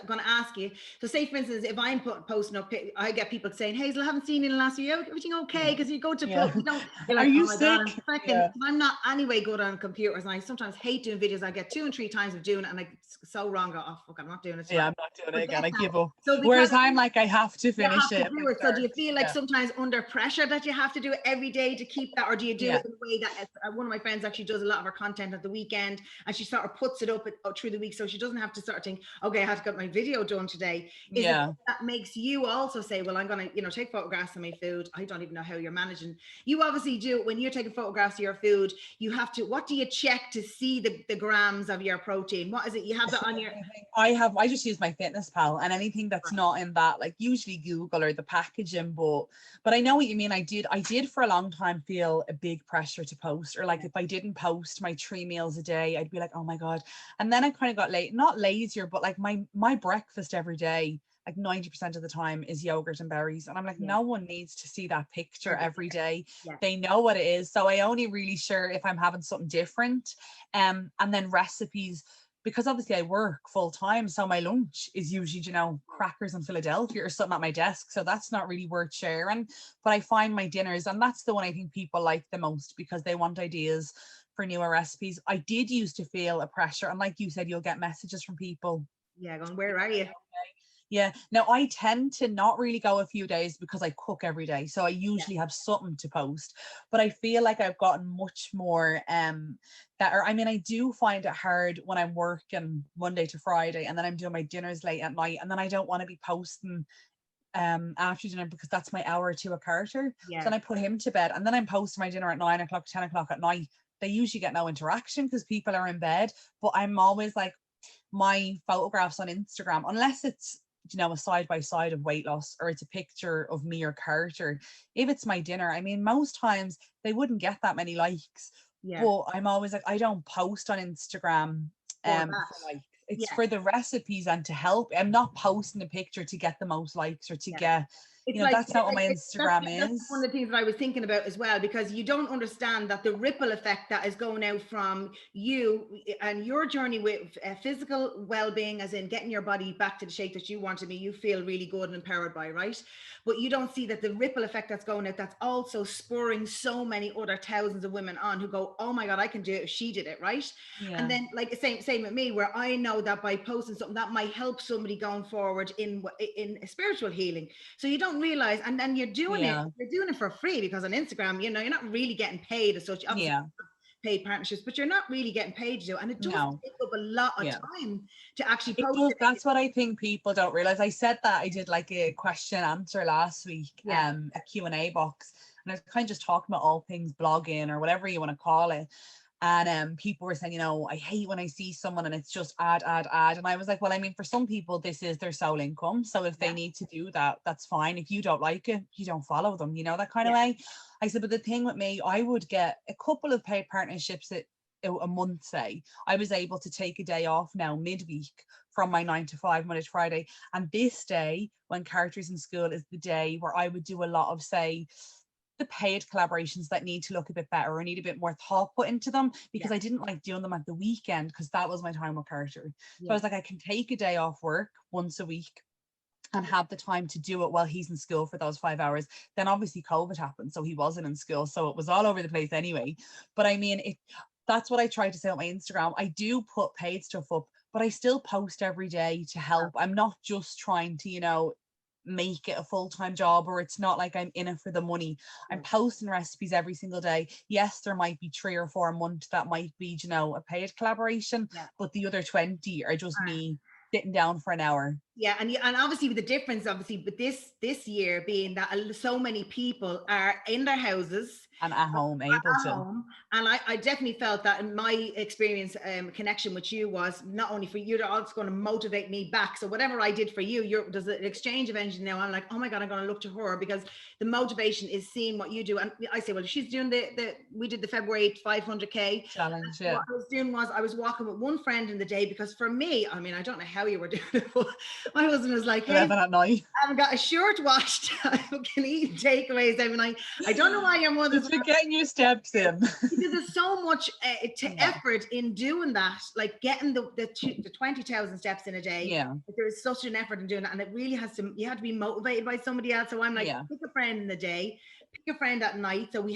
going to ask you. So say for instance, if I'm posting up, I get people saying, Hazel, I haven't seen you in the last year, everything okay? Because you go to post, you don't, you're like, are you oh my sick? God, I'm not anyway good on computers, and I sometimes hate doing videos. I get 2 and 3 times of doing it, and I so wrong, go, oh fuck, I'm not doing it. I'm not doing it again. I give up. So whereas I'm like, I have to finish it. So do you feel like sometimes under pressure that you have to do it every day to keep that, or do you do it in a way that one of my friends actually does a lot of her content at the weekend, and she sort of puts it up through the week, so she doesn't have to sort of think, okay, I have to get my video done today. Is it that makes you also say, well, I'm gonna, you know, take photographs of my food? I don't even know how you're managing. You obviously do. When you're taking photographs of your food, you have to, what do you check to see the grams of your protein? What is it you have that on your? I just use my Fitness Pal, and anything that's not in that, like usually Google or the packaging. But I know what you mean. I did for a long time feel a big pressure to post, or like if I didn't post my 3 meals a day, I'd be like, oh my God. And then I kind of got not lazier, but like my breakfast every day, like 90% of the time, is yogurt and berries. And I'm like, no one needs to see that picture every day. They know what it is. So I only really share if I'm having something different. And then recipes, because obviously I work full time. So my lunch is usually, you know, crackers in Philadelphia or something at my desk. So that's not really worth sharing. But I find my dinners, and that's the one I think people like the most, because they want ideas for newer recipes. I did used to feel a pressure. And like you said, you'll get messages from people. Going, where are you? Yeah. Now I tend to not really go a few days because I cook every day. So I usually have something to post, but I feel like I've gotten much more better. I mean, I do find it hard when I'm working Monday to Friday, and then I'm doing my dinners late at night, and then I don't want to be posting after dinner, because that's my hour or two of Carter. So then I put him to bed, and then I'm posting my dinner at 9 o'clock, 10 o'clock at night. They usually get no interaction because people are in bed. But I'm always like, my photographs on Instagram, unless it's, you know, a side by side of weight loss, or it's a picture of me or Carter, if it's my dinner, I mean, most times they wouldn't get that many likes. But I'm always like, I don't post on Instagram for like, it's for the recipes and to help. I'm not posting a picture to get the most likes or to get, you know, like, that's not what my Instagram is. That's one of the things that I was thinking about as well, because you don't understand that the ripple effect that is going out from you and your journey with physical well-being, as in getting your body back to the shape that you want to be, you feel really good and empowered by, right? But you don't see that the ripple effect that's going out, that's also spurring so many other thousands of women on who go, oh my God, I can do it if she did it, right? And then like same with me, where I know that by posting something that might help somebody going forward in spiritual healing. So you don't realize, and then you're doing it for free, because on Instagram, you know, you're not really getting paid as such. Obviously, paid partnerships, but you're not really getting paid to do, and it does take up a lot of time to actually post it. That's what I think people don't realize. I said that I did like a question and answer last week, a Q&A box, and I was kind of just talking about all things blogging or whatever you want to call it. And people were saying, you know, I hate when I see someone and it's just ad. And I was like, well, I mean, for some people, this is their sole income. So if they need to do that, that's fine. If you don't like it, you don't follow them, you know, that kind of way. I said, but the thing with me, I would get a couple of paid partnerships that a month, say. I was able to take a day off now midweek from my 9 to 5, Monday to Friday. And this day, when Carter's in school, is the day where I would do a lot of, say, the paid collaborations that need to look a bit better or need a bit more thought put into them, because I didn't like doing them at the weekend, because that was my time with Carter. So I was like, I can take a day off work once a week and have the time to do it while he's in school for those 5 hours. Then obviously COVID happened, so he wasn't in school, so it was all over the place anyway. But I mean, that's what I try to say on my Instagram. I do put paid stuff up, but I still post every day to help. I'm not just trying to, you know, make it a full-time job, or it's not like I'm in it for the money. I'm posting recipes every single day. Yes, there might be 3 or 4 a month that might be, you know, a paid collaboration, but the other 20 are just me sitting down for an hour. Yeah, and obviously with the difference, obviously, but this year being that so many people are in their houses and at home, able to. Home. And I definitely felt that in my experience, connection with you was not only for you, you're also going to motivate me back. So whatever I did for you, there's an exchange of energy now. I'm like, oh my God, I'm going to look to her, because the motivation is seeing what you do. And I say, well, she's doing we did the February 500K challenge. What I was doing was I was walking with one friend in the day, because for me, I mean, I don't know how you were doing it, but my husband was like, hey, 11 at night. I've got a shirt washed. I can eat takeaways every night. I don't know why your mother's getting your steps in. Because there's so much effort in doing that, like getting the 20,000 steps in a day. Yeah. There is such an effort in doing that, and it really you have to be motivated by somebody else. So I'm like, pick a friend in the day, pick a friend at night. So I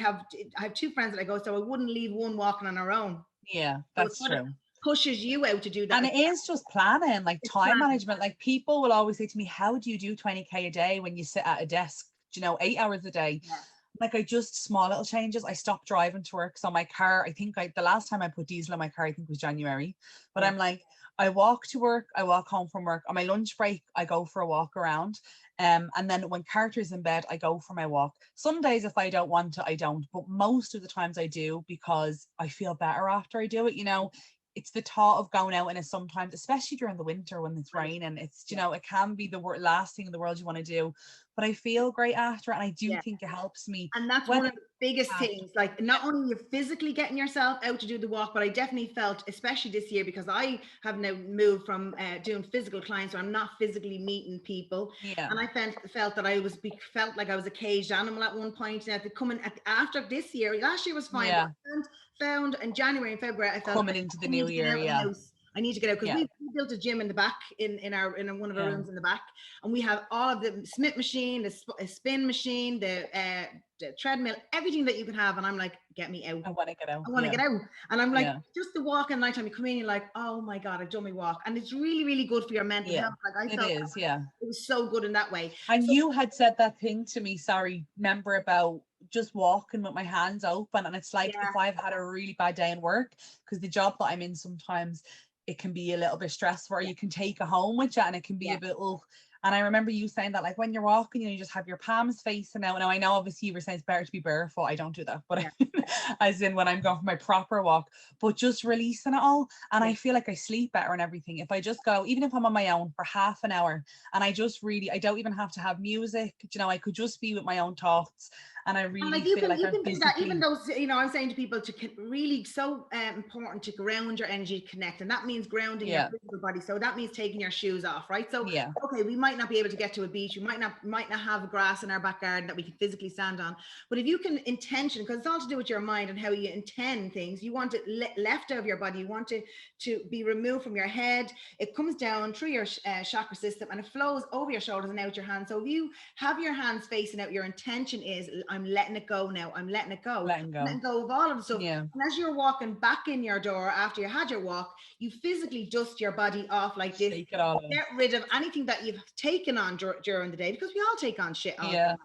have 2 friends that I go, so I wouldn't leave one walking on her own. Yeah, that's true. Pushes you out to do that. And it is just planning, like time management. Like people will always say to me, how do you do 20K a day when you sit at a desk, you know, 8 hours a day? Yeah. Like I just small little changes. I stopped driving to work. So my car, I think the last time I put diesel in my car, I think was January. But I'm like, I walk to work, I walk home from work. On my lunch break, I go for a walk around. And then when Carter's in bed, I go for my walk. Some days if I don't want to, I don't. But most of the times I do, because I feel better after I do it, you know. It's the thought of going out, and it's sometimes, especially during the winter when it's raining, it's, you know, it can be the last thing in the world you want to do, but I feel great after it, and I do think it helps me. And that's one of the biggest things, like not only you're physically getting yourself out to do the walk, but I definitely felt, especially this year, because I have now moved from doing physical clients, so I'm not physically meeting people. And I felt that felt like I was a caged animal at one point. Now after this year, last year was fine. But found in January and February, I felt coming into the new year. I need to get out, because we built a gym in the back in one of our rooms in the back, and we have all of the Smith machine, the spin machine, the treadmill, everything that you can have. And I'm like, get me out. I want to get out. I want to get out. And I'm like, just the walk at nighttime, you come in, you're like, oh my God, I've done my walk. And it's really, really good for your mental health. Like I felt it was so good in that way. And you had said that thing to me, remember, about just walking with my hands open. And it's like, if I've had a really bad day in work, because the job that I'm in, sometimes it can be a little bit stressful, or you can take it home with you, and it can be a bit, and I remember you saying that, like when you're walking, you know, you just have your palms facing out. Now I know obviously you were saying it's better to be barefoot. I don't do that, but as in when I'm going for my proper walk, but just releasing it all. And I feel like I sleep better and everything if I just go, even if I'm on my own for half an hour, and I don't even have to have music, you know, I could just be with my own thoughts. And I really feel like I'm do that, even though, you know, I'm saying to people to really so important to ground your energy, connect, and that means grounding your physical body. So that means taking your shoes off, right? So okay, we might not be able to get to a beach, we might not have grass in our back garden that we can physically stand on, but if you can intention, because it's all to do with your mind and how you intend things, you want it left out of your body, you want it to be removed from your head, it comes down through your chakra system, and it flows over your shoulders and out your hands. So if you have your hands facing out, your intention is, I'm letting it go now. I'm letting it go. Letting go of all of the stuff. Yeah. And as you're walking back in your door after you had your walk, you physically dust your body off like this. Take it all get rid of anything that you've taken on during the day, because we all take on shit all the time.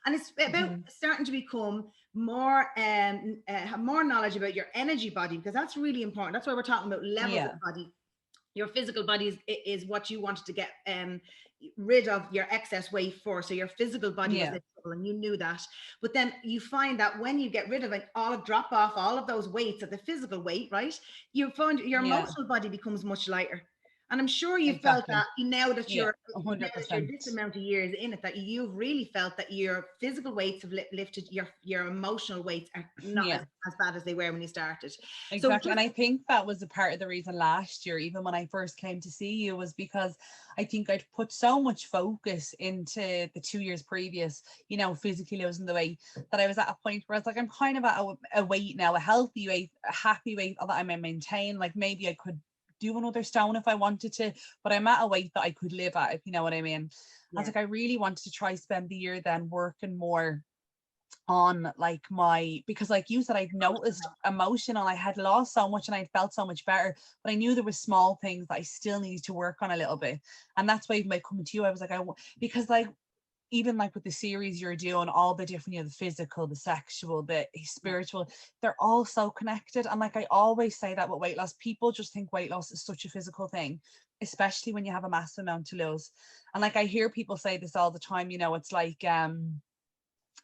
And it's about starting to become more have more knowledge about your energy body, because that's really important. That's why we're talking about levels of body. Your physical body is what you wanted to get rid of your excess weight for. So your physical body was in trouble, and you knew that. But then you find that when you get rid of it, drop off all of those weights of the physical weight, right? You find your emotional body becomes much lighter. And I'm sure you felt Exactly. that now that Yeah, now that you're 100%. this amount of years in it, that you've really felt that your physical weights have lifted, your emotional weights are not Yeah. as bad as they were when you started. So Exactly. just And I think that was a part of the reason last year, even when I first came to see you, was because I think I'd put so much focus into the 2 years previous, you know, physically losing the weight, that I was at a point where I was like, I'm kind of at a weight now, a healthy weight, a happy weight that I may maintain. Like maybe I could do another stone if I wanted to, but I'm at a weight that I could live at, if you know what I mean. I was yeah, like, I really wanted to try spend the year then working more on like my, because like you said, I'd noticed emotion and I had lost so much and I felt so much better, but I knew there were small things that I still needed to work on a little bit. And that's why by coming to you, I was like, because like even like with the series you're doing, all the different, you know, the physical, the sexual, the spiritual, they're all so connected. And like I always say that with weight loss, people just think weight loss is such a physical thing, especially when you have a massive amount to lose. And like I hear people say this all the time, you know, it's like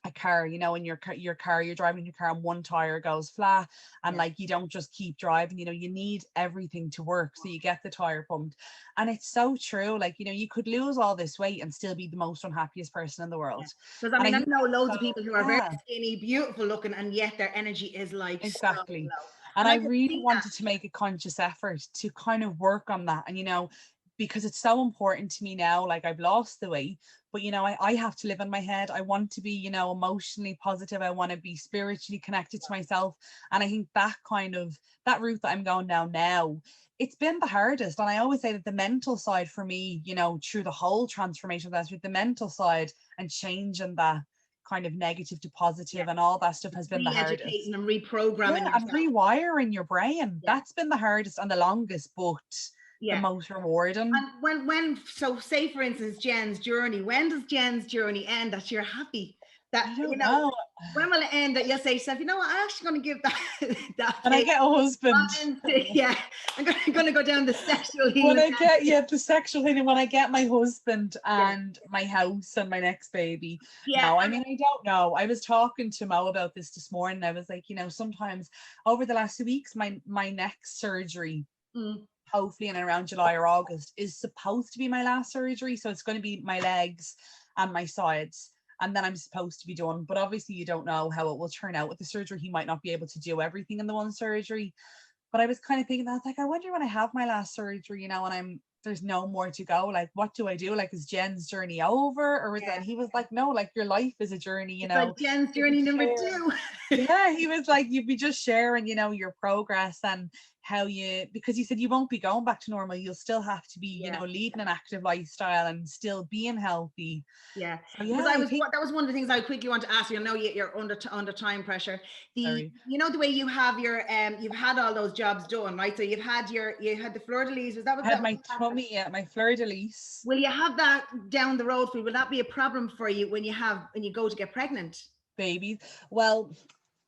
a car, you know, in your car, you're driving in your car and one tire goes flat, and like you don't just keep driving, you know, you need everything to work, so you get the tire pumped. And it's so true, like, you know, you could lose all this weight and still be the most unhappiest person in the world. because I And I mean, I think know loads so, of people who are very yeah, skinny, beautiful looking, and yet their energy is like so exactly. low. And And I I can really see that. wanted to make a conscious effort to kind of work on that. And, you know, because it's so important to me now, like I've lost the weight, but, you know, I have to live in my head. I want to be, you know, emotionally positive. I want to be spiritually connected to myself. And I think that kind of, that route that I'm going down now, it's been the hardest. And I always say that the mental side for me, you know, through the whole transformation of that, through the mental side and changing that kind of negative to Yeah, positive and all that stuff has been the hardest. re-educating and Yeah, reprogramming and yourself. rewiring your brain. Yeah, That's been the hardest and the longest, but the yeah. most rewarding. And so say for instance, Jen's journey, when does Jen's journey end that you're happy that, I you don't know, know. when will it end that you'll say to yourself, you know what, I'm actually going to give that, that When I thing, get a husband, yeah, I'm going to go down the sexual when healing I path. get, yeah, the sexual thing, and when I get my husband Yeah, and my house and my next baby. yeah, No, I mean, I don't know. I was talking to Mo about this morning. I was like, you know, sometimes over the last 2 weeks, my next surgery, mm, hopefully in around July or August, is supposed to be my last surgery. So it's going to be my legs and my sides. And then I'm supposed to be done. But obviously, you don't know how it will turn out with the surgery. He might not be able to do everything in the one surgery. But I was kind of thinking, I was like, I wonder when I have my last surgery, you know, and there's no more to go. Like, what do I do? Like, is Jen's journey over? Or is that, yeah. he was like, no, like your life is a journey, you It's like know. Jen's You'll be journey number sharing. 2. Yeah, he was like, you'd be just sharing, you know, your progress and how you, because he said you won't be going back to normal. You'll still have to be, you Yeah. know, leading an active lifestyle and still being healthy. Yeah, So because yeah, I think, that was one of the things I quickly want to ask you. I know you're under time pressure. sorry, You know the way you have your you've had all those jobs done, right? So you had the fleur de lis. Was that what I had that? my tummy, my fleur de lis. Will you have that down the road for you? Will that be a problem for you when you go to get pregnant? Babies. Well,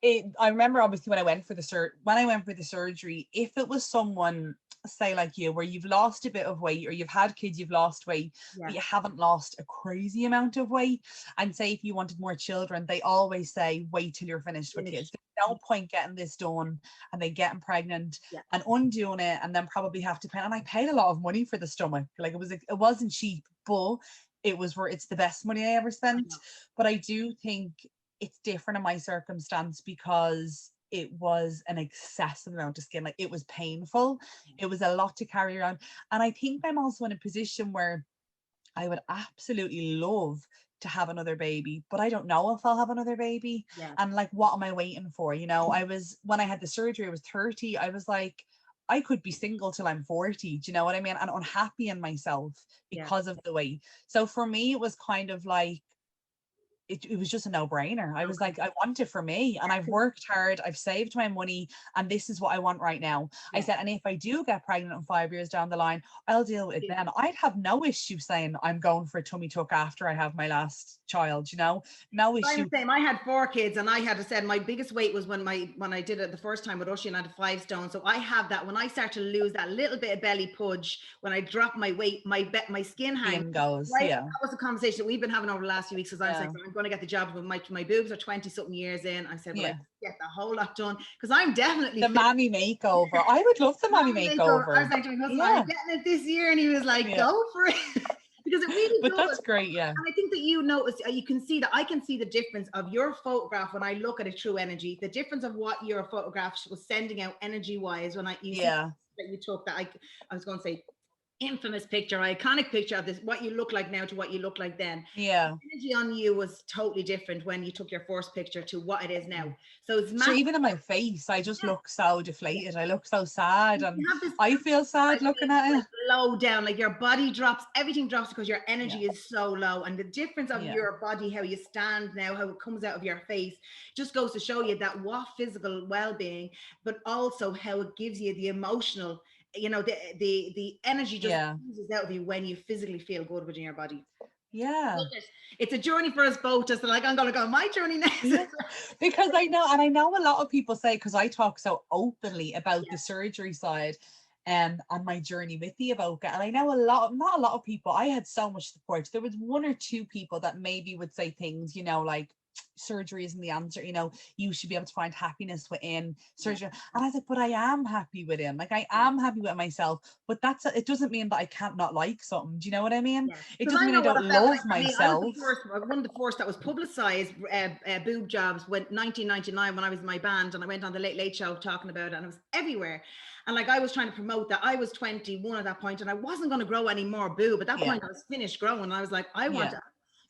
I remember obviously when I went for the surgery, if it was someone, say like you, where you've lost a bit of weight or you've had kids, you've lost weight, Yeah, but you haven't lost a crazy amount of weight, and say if you wanted more children, they always say wait till you're finished with kids. finished. There's no point getting this done and then getting pregnant Yeah, and undoing it and then probably have to pay. And I paid a lot of money for the stomach. Like it wasn't cheap, but it's the best money I ever I spent. know. But I do think it's different in my circumstance because it was an excessive amount of skin. Like it was painful. It was a lot to carry around. And I think I'm also in a position where I would absolutely love to have another baby, but I don't know if I'll have another baby. Yeah, And like, what am I waiting for? You know, when I had the surgery, I was 30. I was like, I could be single till I'm 40. Do you know what I mean? And unhappy in myself yeah. because of the weight. So for me, it was kind of like, it was just a no-brainer. I was Okay. like, I want it for me and I've worked hard, I've saved my money, and this is what I want right now. I Yeah. said, and if I do get pregnant in 5 years down the line, I'll deal with it then. I'd have no issue saying I'm going for a tummy tuck after I have my last child, you know, no I'm issue. the same. I had 4 kids, and I had to say my biggest weight was when I did it the first time with Usher, and I had 5 stone. So I have that. When I start to lose that little bit of belly pudge, when I drop my weight, my skin hangs. Skin goes, Right, yeah, that was a conversation that we've been having over the last few weeks. Because I'm yeah, saying going to get the job when my boobs are 20 something years in. I said, well, I Yeah. get the whole lot done because I'm definitely The mommy makeover. I would love the mommy makeover. I was like to my husband, Yeah. I'm getting it this year, and he was like, Yeah. go for it. Because it really But does. that's great, yeah. And I think that you notice, you can see that I can see the difference of your photograph when I look at a true energy, the difference of what your photograph was sending out energy wise when you see that you took that I was going to say infamous picture, iconic picture of this, what you look like now to what you look like then. Yeah. The energy on you was totally different when you took your first picture to what it is now. So it's sure, even in my face, I just look so deflated. I look so sad, and this, I feel sad looking at it. Like low down, like your body drops, everything drops because your energy is so low. And the difference of your body, how you stand now, how it comes out of your face, just goes to show you that what physical well-being, but also how it gives you the emotional, you know, the energy just oozes out of you when you physically feel good within your body. Yeah, it's a journey for us both. Just like, I'm gonna go on my journey next. Because I know a lot of people say, because I talk so openly about the surgery side and on my journey with the Evoca, and I know not a lot of people. I had so much support. There was one or two people that maybe would say things, you know, like, surgery isn't the answer, you know, you should be able to find happiness within surgery. And I was like, but I am happy with him, like I am happy with myself, but it doesn't mean that I can't not like something. Do you know what I mean? It doesn't mean I don't love myself. One of the first that was publicized boob jobs when 1999, when I was in my band and I went on the Late Late Show talking about it, and it was everywhere. And like, I was trying to promote that. I was 21 at that point and I wasn't going to grow any more boob. At that point I was finished growing, and I was like, I want to.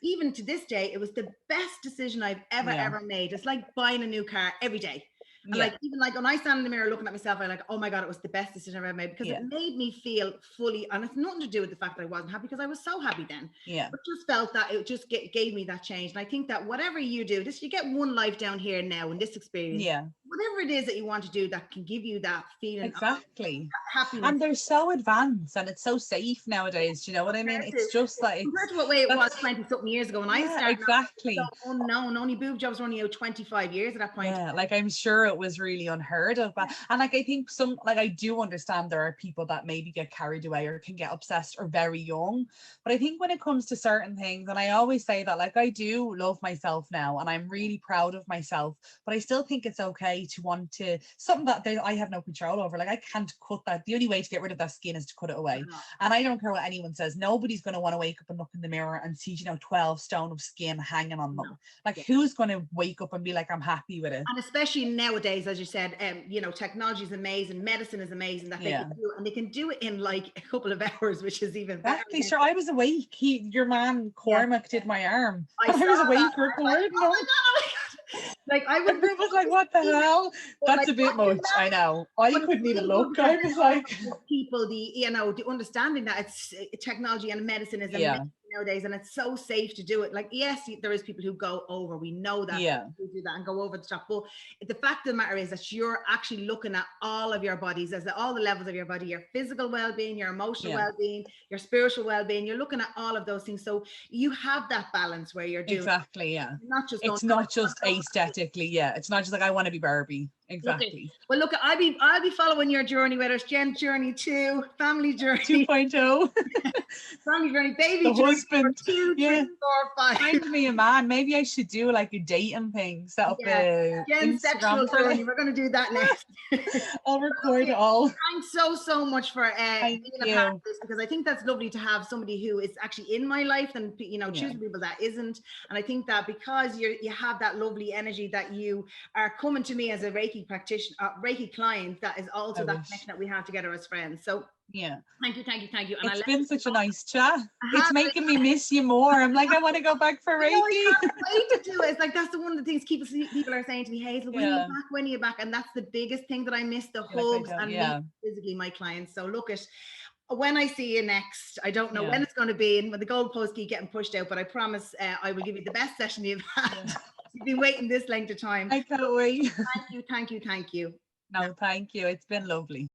Even to this day, it was the best decision I've ever made. It's like buying a new car every day. And like, even like when I stand in the mirror looking at myself, I'm like, oh my God, it was the best decision I've ever made, because it made me feel fully, and it's nothing to do with the fact that I wasn't happy, because I was so happy then. But just felt that it just gave me that change. And I think that whatever you do, you get one life down here now in this experience. Whatever it is that you want to do that can give you that feeling of happiness. And they're so advanced and it's so safe nowadays. Do you know what I mean? It's just like, compared to what way it was 20 something years ago when I started. Exactly. So unknown. Only boob jobs were only out 25 years at that point. Yeah, like I'm sure it was really unheard of. But and like, I think I do understand there are people that maybe get carried away or can get obsessed or very young. But I think when it comes to certain things, and I always say that, like, I do love myself now and I'm really proud of myself, but I still think it's okay to want to something that I have no control over. Like, I can't cut that. The only way to get rid of that skin is to cut it away. And I don't care what anyone says. Nobody's going to want to wake up and look in the mirror and see, 12 stone of skin hanging on them. Like, who's going to wake up and be like, I'm happy with it? And especially nowadays, as you said, technology is amazing, medicine is amazing that they can do it, and they can do it in like a couple of hours, which is even better. Exactly. Sure, I was awake. Your man Cormac did my arm. I was awake recording. Oh my God. Like, I would was like, what the hell? That's a bit much. I know. I couldn't even look. I was like, people, the understanding that it's technology and medicine is amazing nowadays, and it's so safe to do it. Like, yes, there is people who go over. We know that. Who do that and go over the top. But the fact of the matter is that you're actually looking at all of your bodies, all the levels of your body, your physical well-being, your emotional well-being, your spiritual well-being. You're looking at all of those things. So you have that balance where you're doing exactly. Yeah. It's not just aesthetically. Yeah. It's not just like, I want to be Barbie. Exactly. Okay. Well, look, I'll be following your journey, whether it's Jen's journey 2, family journey 2.0, family journey, baby the journey, husband, 2, 3, 4, 5. Find me a man. Maybe I should do like a dating thing. Set up a Jen's sexual journey. We're going to do that next. I'll record it all. Thanks so much for being a part of this, because I think that's lovely to have somebody who is actually in my life and choosing people that isn't. And I think that because you have that lovely energy, that you are coming to me as a Reiki practitioner, Reiki client, that is also that connection that we have together as friends. So thank you. And it's been such a nice chat. It's making me miss you more. I'm like, I want to go back for Reiki. I can't wait to do it. It's like, that's one of the things people are saying to me, Hazel, when are you back? And that's the biggest thing that I miss, the hugs and meeting physically my clients. So look, when I see you next, I don't know when it's going to be, and when the goalposts keep getting pushed out, but I promise I will give you the best session you've had. You've been waiting this length of time. I can't wait. Thank you. No, thank you. It's been lovely.